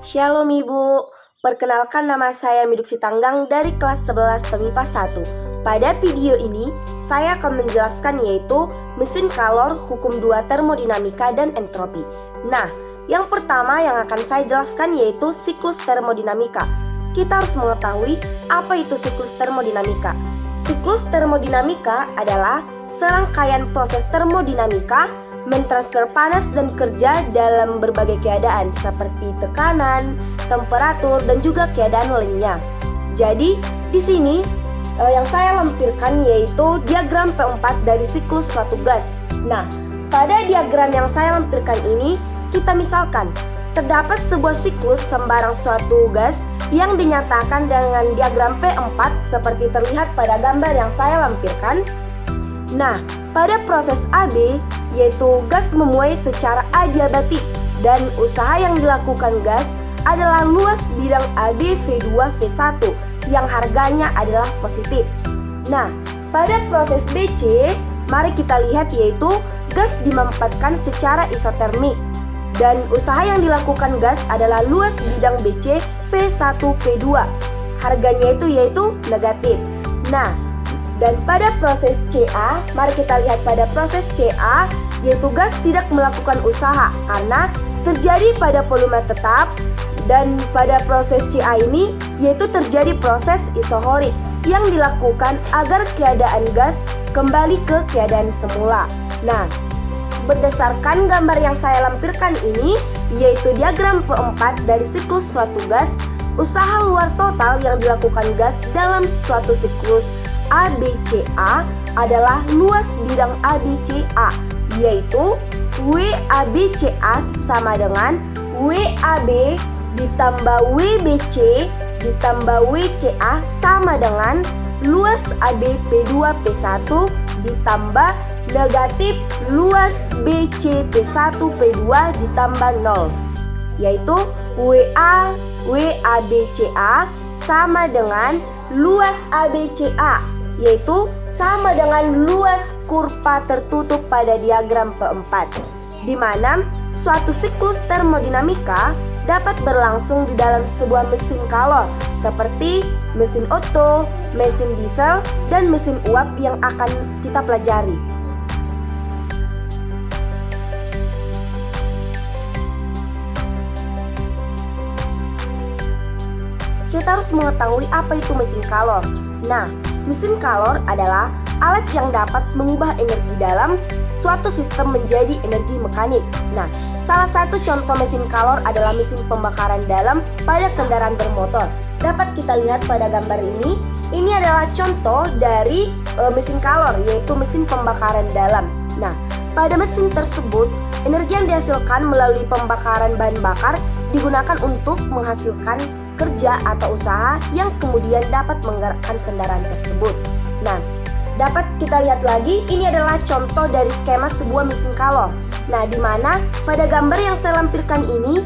Shalom Ibu, perkenalkan nama saya Miduk Sitanggang dari kelas 11 PMIPA 1. Pada video ini, saya akan menjelaskan yaitu mesin kalor, hukum 2 termodinamika dan entropi. Nah, yang pertama yang akan saya jelaskan yaitu siklus termodinamika. Kita harus mengetahui apa itu siklus termodinamika. Siklus termodinamika adalah serangkaian proses termodinamika mentransfer panas dan kerja dalam berbagai keadaan seperti tekanan, temperatur, dan juga keadaan lainnya. Jadi, di sini yang saya lampirkan yaitu diagram P4 dari siklus suatu gas. Nah, pada diagram yang saya lampirkan ini, kita misalkan terdapat sebuah siklus sembarang suatu gas yang dinyatakan dengan diagram P4 seperti terlihat pada gambar yang saya lampirkan. Nah, pada proses AB, yaitu gas memuai secara adiabatik dan usaha yang dilakukan gas adalah luas bidang AB V2V1 yang harganya adalah positif. Nah, pada proses BC, mari kita lihat yaitu gas dimanfaatkan secara isotermik dan usaha yang dilakukan gas adalah luas bidang BC V1P2. Harganya yaitu negatif. Nah, dan pada proses CA, mari kita lihat pada proses CA, yaitu gas tidak melakukan usaha karena terjadi pada volume tetap. Dan pada proses CA ini, yaitu terjadi proses isohorik yang dilakukan agar keadaan gas kembali ke keadaan semula. Nah, berdasarkan gambar yang saya lampirkan ini, yaitu diagram P4 dari siklus suatu gas, usaha luar total yang dilakukan gas dalam suatu siklus ABCA adalah luas bidang ABCA, yaitu WABCA sama dengan WAB ditambah WBC ditambah WCA sama dengan luas ABP2P1 ditambah negatif luas BCP1P2 ditambah 0, yaitu WABCA sama dengan luas ABCA, yaitu sama dengan luas kurva tertutup pada diagram P4, di mana suatu siklus termodinamika dapat berlangsung di dalam sebuah mesin kalor seperti mesin Otto, mesin diesel, dan mesin uap yang akan kita pelajari. Kita harus mengetahui apa itu mesin kalor. Nah, mesin kalor adalah alat yang dapat mengubah energi dalam suatu sistem menjadi energi mekanik. Nah, salah satu contoh mesin kalor adalah mesin pembakaran dalam pada kendaraan bermotor. Dapat kita lihat pada gambar ini. Ini adalah contoh dari mesin kalor, yaitu mesin pembakaran dalam. Nah, pada mesin tersebut, energi yang dihasilkan melalui pembakaran bahan bakar digunakan untuk menghasilkan kerja atau usaha yang kemudian dapat menggerakkan kendaraan tersebut. Nah, dapat kita lihat lagi, ini adalah contoh dari skema sebuah mesin kalor. Nah, di mana pada gambar yang saya lampirkan ini,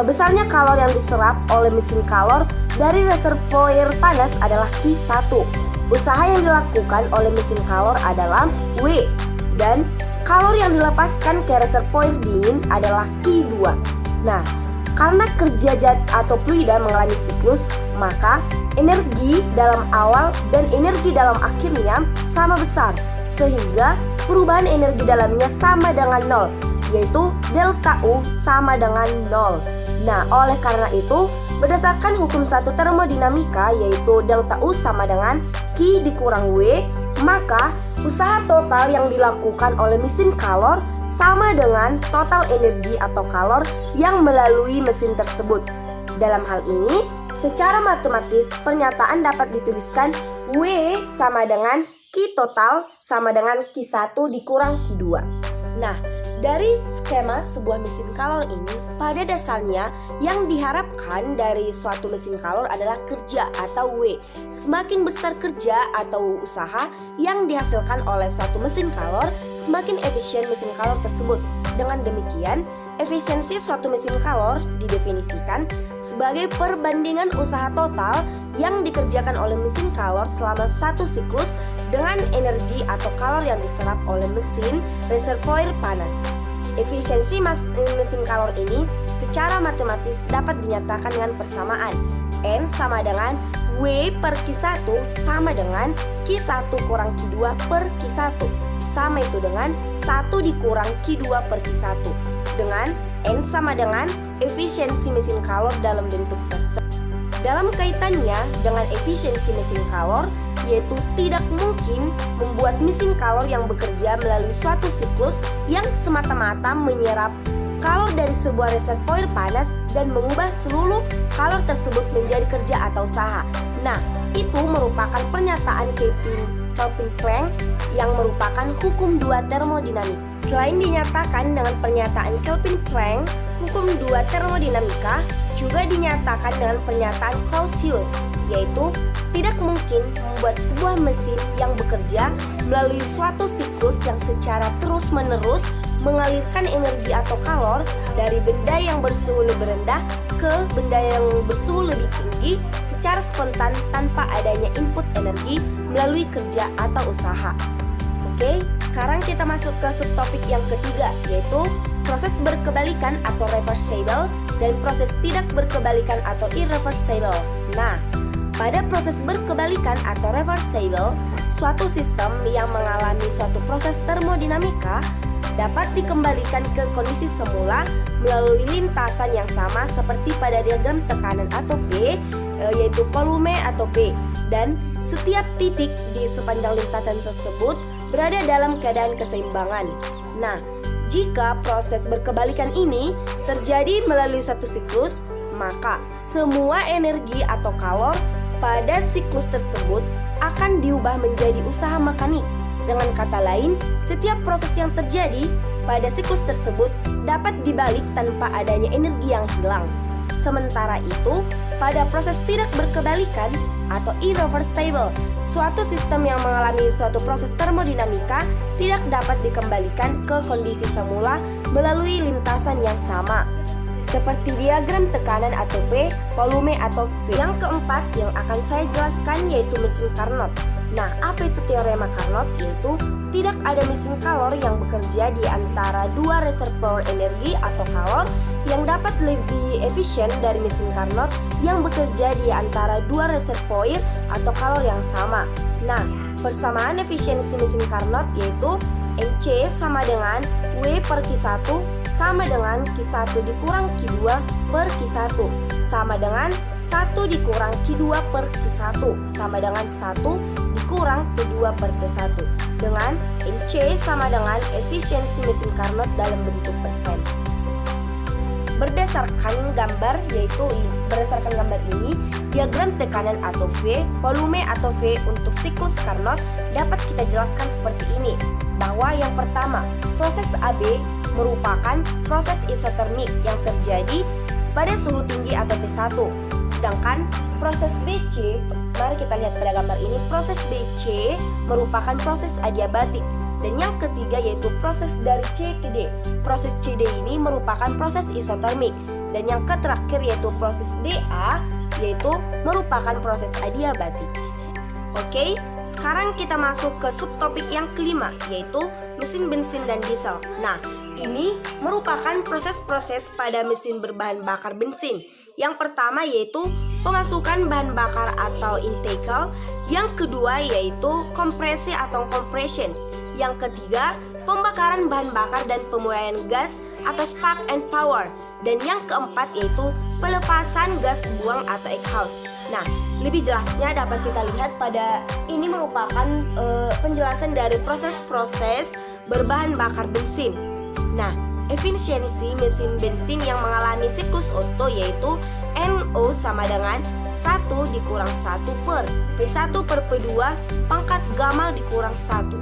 besarnya kalor yang diserap oleh mesin kalor dari reservoir panas adalah Q1. Usaha yang dilakukan oleh mesin kalor adalah W, dan kalor yang dilepaskan ke reservoir dingin adalah Q2. Nah, karena kerja zat atau fluida mengalami siklus, maka energi dalam awal dan energi dalam akhirnya sama besar, sehingga perubahan energi dalamnya sama dengan 0, yaitu delta U sama dengan 0. Nah, oleh karena itu, berdasarkan hukum satu termodinamika, yaitu delta U sama dengan Q dikurang W, maka usaha total yang dilakukan oleh mesin kalor sama dengan total energi atau kalor yang melalui mesin tersebut. Dalam hal ini, secara matematis pernyataan dapat dituliskan W sama dengan Q total sama dengan Q1 dikurang Q2. Nah, dari skema sebuah mesin kalor ini, pada dasarnya yang diharapkan dari suatu mesin kalor adalah kerja atau W. Semakin besar kerja atau usaha yang dihasilkan oleh suatu mesin kalor, semakin efisien mesin kalor tersebut. Dengan demikian, efisiensi suatu mesin kalor didefinisikan sebagai perbandingan usaha total yang dikerjakan oleh mesin kalor selama satu siklus dengan energi atau kalor yang diserap oleh mesin reservoir panas. Efisiensi mesin kalor ini secara matematis dapat dinyatakan dengan persamaan. N sama dengan W per Q1 sama dengan Q1 kurang Q2 per Q1, sama itu dengan 1 dikurang Q2 per Q1. Dengan N sama dengan efisiensi mesin kalor dalam bentuk persen. Dalam kaitannya dengan efisiensi mesin kalor, yaitu tidak mungkin membuat mesin kalor yang bekerja melalui suatu siklus yang semata-mata menyerap kalor dari sebuah reservoir panas dan mengubah seluruh kalor tersebut menjadi kerja atau usaha. Nah, itu merupakan pernyataan Kelvin Planck yang merupakan hukum 2 termodinamika. Selain dinyatakan dengan pernyataan Kelvin Planck, hukum 2 termodinamika juga dinyatakan dengan pernyataan Clausius, yaitu tidak mungkin membuat sebuah mesin yang bekerja melalui suatu siklus yang secara terus-menerus mengalirkan energi atau kalor dari benda yang bersuhu lebih rendah ke benda yang bersuhu lebih tinggi secara spontan tanpa adanya input energi melalui kerja atau usaha. Oke, sekarang kita masuk ke subtopik yang ketiga, yaitu proses berkebalikan atau reversible dan proses tidak berkebalikan atau irreversible. Nah, pada proses berkebalikan atau reversible, suatu sistem yang mengalami suatu proses termodinamika dapat dikembalikan ke kondisi semula melalui lintasan yang sama seperti pada diagram tekanan atau P, yaitu volume atau P, dan setiap titik di sepanjang lintasan tersebut berada dalam keadaan keseimbangan. Nah, jika proses berkebalikan ini terjadi melalui suatu siklus, maka semua energi atau kalor pada siklus tersebut akan diubah menjadi usaha mekanik. Dengan kata lain, setiap proses yang terjadi pada siklus tersebut dapat dibalik tanpa adanya energi yang hilang. Sementara itu, pada proses tidak berkebalikan atau irreversible, suatu sistem yang mengalami suatu proses termodinamika tidak dapat dikembalikan ke kondisi semula melalui lintasan yang sama, seperti diagram tekanan atau P, volume atau V. Yang keempat yang akan saya jelaskan yaitu mesin Carnot. Nah, apa itu teorema Carnot? Yaitu tidak ada mesin kalor yang bekerja di antara dua reservoir energi atau kalor yang dapat lebih efisien dari mesin Carnot yang bekerja di antara dua reservoir atau kalor yang sama. Nah, persamaan efisiensi mesin Carnot yaitu Nc sama dengan W per Q1 sama dengan Q1 dikurang Q2 per Q1 sama dengan 1 dikurang Q2 per Q1 sama dengan 1 dikurang Q2 per T1 dengan Nc sama dengan efisiensi mesin Carnot dalam bentuk persen. Berdasarkan gambar ini, diagram tekanan atau V, volume atau V untuk siklus Carnot dapat kita jelaskan seperti ini, bahwa yang pertama, proses AB merupakan proses isotermik yang terjadi pada suhu tinggi atau T1. Sedangkan proses BC, mari kita lihat pada gambar ini, proses BC merupakan proses adiabatik. Dan yang ketiga yaitu proses dari C ke D. Proses CD ini merupakan proses isotermik. Dan yang terakhir yaitu proses DA, yaitu merupakan proses adiabatik. Oke, sekarang kita masuk ke subtopik yang kelima, yaitu mesin bensin dan diesel. Nah, ini merupakan proses-proses pada mesin berbahan bakar bensin. Yang pertama yaitu pemasukan bahan bakar atau intake. Yang kedua yaitu kompresi atau compression. Yang ketiga, pembakaran bahan bakar dan pemuaian gas atau spark and power. Dan yang keempat yaitu pelepasan gas buang atau exhaust. Nah, lebih jelasnya dapat kita lihat pada ini merupakan penjelasan dari proses-proses berbahan bakar bensin. Nah, efisiensi mesin bensin yang mengalami siklus Otto yaitu NO sama dengan 1 dikurang 1 per P1 per P2 pangkat gamma dikurang 1.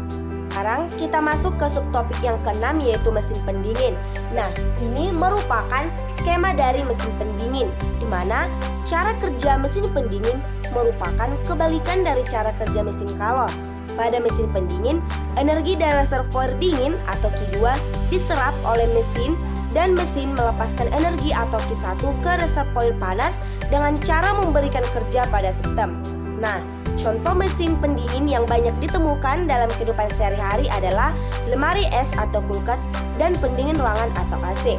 Sekarang kita masuk ke subtopik yang keenam yaitu mesin pendingin. Nah, ini merupakan skema dari mesin pendingin, di mana cara kerja mesin pendingin merupakan kebalikan dari cara kerja mesin kalor. Pada mesin pendingin, energi dari reservoir dingin atau Q2 diserap oleh mesin dan mesin melepaskan energi atau Q1 ke reservoir panas dengan cara memberikan kerja pada sistem. Nah, contoh mesin pendingin yang banyak ditemukan dalam kehidupan sehari-hari adalah lemari es atau kulkas dan pendingin ruangan atau AC.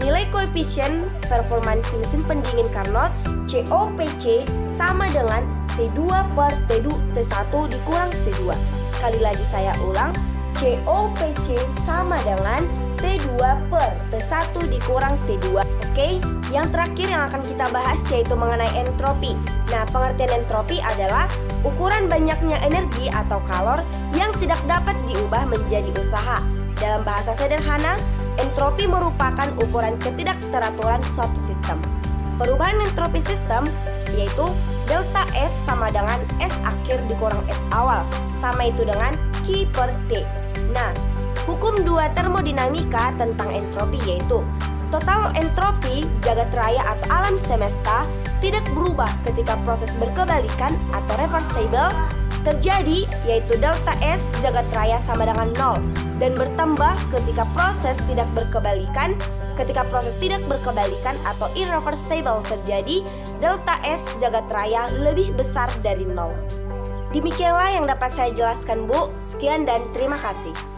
nilai koefisien performansi mesin pendingin Carnot COPC sama dengan T2 per T1 dikurang T2. Sekali lagi saya ulang, COPC sama dengan T2 per T1 dikurang T2. Oke, yang terakhir yang akan kita bahas yaitu mengenai entropi. Nah, pengertian entropi adalah ukuran banyaknya energi atau kalor yang tidak dapat diubah menjadi usaha. Dalam bahasa sederhana, entropi merupakan ukuran ketidakteraturan suatu sistem. Perubahan entropi sistem yaitu delta S sama dengan S akhir dikurang S awal, sama itu dengan Q per T. Nah, hukum 2 termodinamika tentang entropi yaitu total entropi jagat raya atau alam semesta tidak berubah ketika proses berkebalikan atau reversible terjadi, yaitu delta S jagat raya sama dengan 0, dan bertambah ketika proses tidak berkebalikan. Ketika proses tidak berkebalikan atau irreversible terjadi, delta S jagat raya lebih besar dari 0. Demikianlah yang dapat saya jelaskan, Bu. Sekian dan terima kasih.